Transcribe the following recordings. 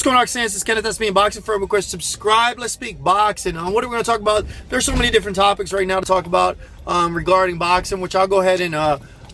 What's going on, Sans? It's Kenneth, SBM Boxing. For a request, subscribe. Let's speak boxing. What are we going to talk about? There's so many different topics right now to talk about regarding boxing, which I'll go ahead and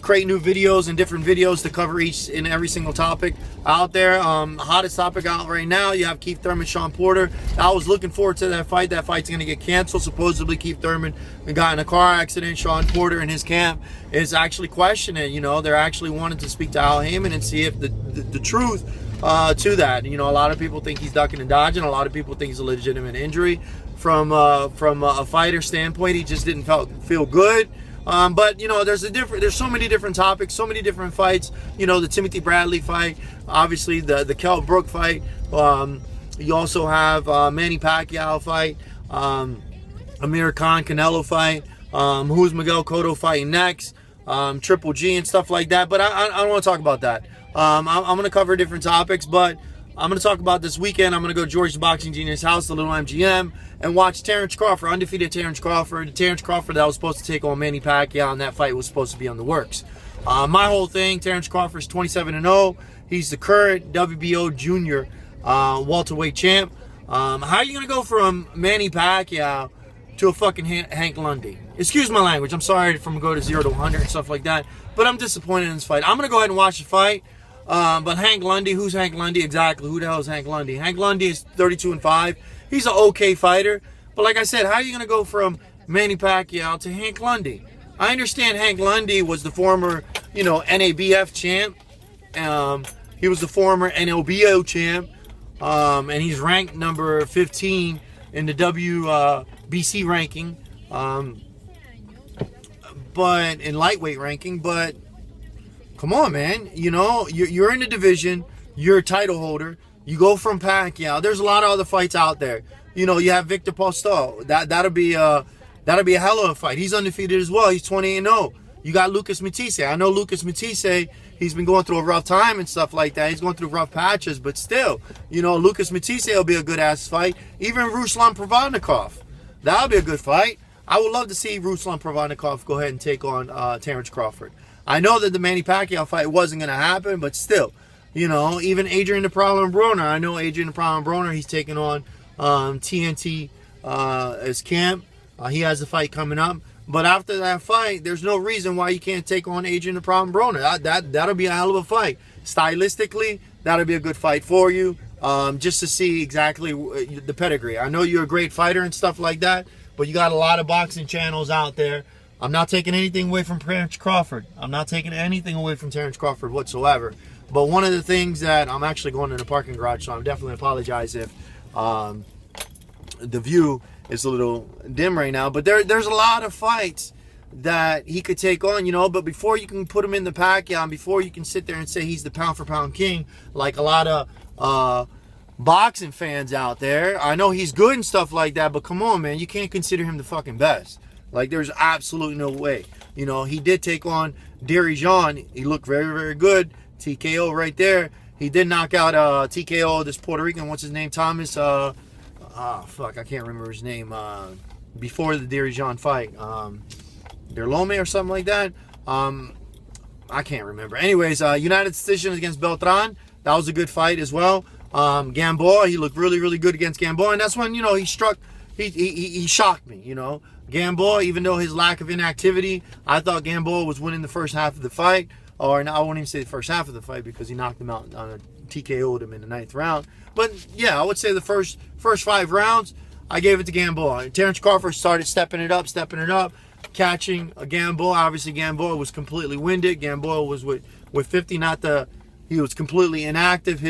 create new videos and different videos to cover each and every single topic out there. Hottest topic out right now, you have Keith Thurman, Shawn Porter. I was looking forward to that fight. That fight's going to get canceled. Supposedly, Keith Thurman got in a car accident. Shawn Porter and his camp is actually questioning. You know, they're actually wanting to speak to Al Heyman and see if the truth to that. You know, a lot of people think he's ducking and dodging. A lot of people think he's a legitimate injury. From a fighter standpoint, he just didn't feel good. But you know, there's so many different topics, so many different fights. You know, the Timothy Bradley fight, obviously the Kell Brook fight. You also have Manny Pacquiao fight, Amir Khan Canelo fight. Who's Miguel Cotto fighting next? Triple G and stuff like that. But I don't want to talk about that. I'm going to cover different topics, but I'm going to talk about this weekend. I'm going to go to George the Boxing Genius house, the little MGM, and watch Terence Crawford, undefeated Terence Crawford. Terence Crawford that was supposed to take on Manny Pacquiao, and that fight was supposed to be on the works. My whole thing, Terence Crawford's 27-0. He's the current WBO junior welterweight champ. How are you going to go from Manny Pacquiao to a fucking Hank Lundy? Excuse my language. I'm sorry from go to 0 to 100 and stuff like that, but I'm disappointed in this fight. I'm going to go ahead and watch the fight. But Hank Lundy, who's Hank Lundy exactly? Who the hell is Hank Lundy? Hank Lundy is 32-5. He's an okay fighter. But like I said, how are you going to go from Manny Pacquiao to Hank Lundy? I understand Hank Lundy was the former, you know, NABF champ. He was the former NLBO champ. And he's ranked number 15 in the WBC ranking. But in lightweight ranking, but come on, man. You know, you're in the division. You're a title holder. You go from Pacquiao. There's a lot of other fights out there. You know, you have Victor Postol. That'll be a hell of a fight. He's undefeated as well. He's 20-0. You got Lucas Matisse. I know Lucas Matisse, he's been going through a rough time and stuff like that. He's going through rough patches, but still, you know, Lucas Matisse will be a good ass fight. Even Ruslan Provodnikov. That'll be a good fight. I would love to see Ruslan Provodnikov go ahead and take on Terence Crawford. I know that the Manny Pacquiao fight wasn't going to happen, but still, you know, even Adrian the Prowler Broner. I know Adrian the Prowler Broner, he's taking on TNT as camp. He has a fight coming up. But after that fight, there's no reason why you can't take on Adrian the Prowler Broner. That'll be a hell of a fight. Stylistically, that'll be a good fight for you, just to see exactly the pedigree. I know you're a great fighter and stuff like that, but you got a lot of boxing channels out there. I'm not taking anything away from Terence Crawford. I'm not taking anything away from Terence Crawford whatsoever. But one of the things that I'm actually going in the parking garage, so I'm definitely apologize if the view is a little dim right now. But there's a lot of fights that he could take on, you know. But before you can put him in the Pacquiao, and before you can sit there and say he's the pound-for-pound king, like a lot of boxing fans out there, I know he's good and stuff like that, but come on, man, you can't consider him the fucking best. Like, there's absolutely no way. You know, he did take on Dirijan. He looked very, very good. TKO right there. He did knock out TKO, this Puerto Rican, what's his name? Thomas, fuck, I can't remember his name. Before the Dirijan fight. Derlome or something like that. I can't remember. Anyways, United decision against Beltran. That was a good fight as well. Gamboa, he looked really, really good against Gamboa. And that's when, you know, he shocked me, you know. Gamboa, even though his lack of inactivity, I thought Gamboa was winning the first half of the fight. Or no, I won't even say the first half of the fight because he knocked him out on a TKO'd him in the 9th round. But yeah, I would say the first 5 rounds, I gave it to Gamboa. Terence Crawford started stepping it up, catching a Gamboa. Obviously, Gamboa was completely winded. Gamboa was with 50, he was completely inactive.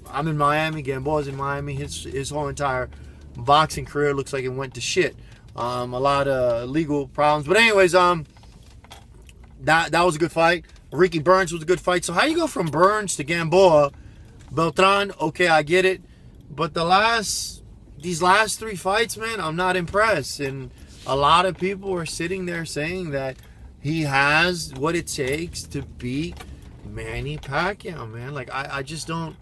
I'm in Miami, Gamboa's in Miami. His whole entire boxing career looks like it went to shit. A lot of legal problems. But anyways, that was a good fight. Ricky Burns was a good fight. So how you go from Burns to Gamboa? Beltran, okay, I get it. But these last 3 fights, man, I'm not impressed. And a lot of people are sitting there saying that he has what it takes to beat Manny Pacquiao, man. Like, I just don't.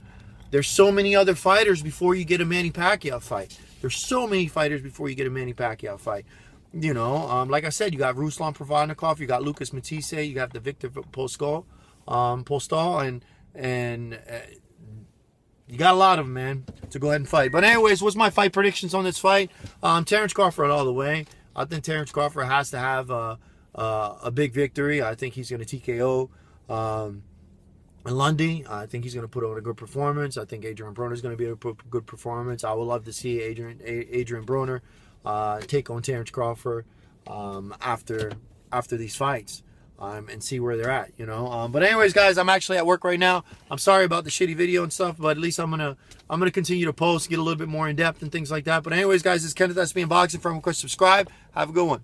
There's so many other fighters before you get a Manny Pacquiao fight. There's so many fighters before you get a Manny Pacquiao fight. You know, like I said, you got Ruslan Provodnikov, you got Lucas Matisse, you got the Victor Postol, and You got a lot of them, man, to go ahead and fight. But anyways, what's my fight predictions on this fight? Terence Crawford all the way. I think Terence Crawford has to have a big victory. I think he's going to TKO Lundy. I think he's going to put on a good performance. I think Adrian Broner is going to be a good performance. I would love to see Adrian Broner take on Terence Crawford after these fights. And see where they're at, you know. But anyways, guys, I'm actually at work right now. I'm sorry about the shitty video and stuff, but at least I'm gonna continue to post, get a little bit more in depth and things like that. But anyways, guys, this is Kenneth, SBM Boxing. Of course, subscribe. Have a good one.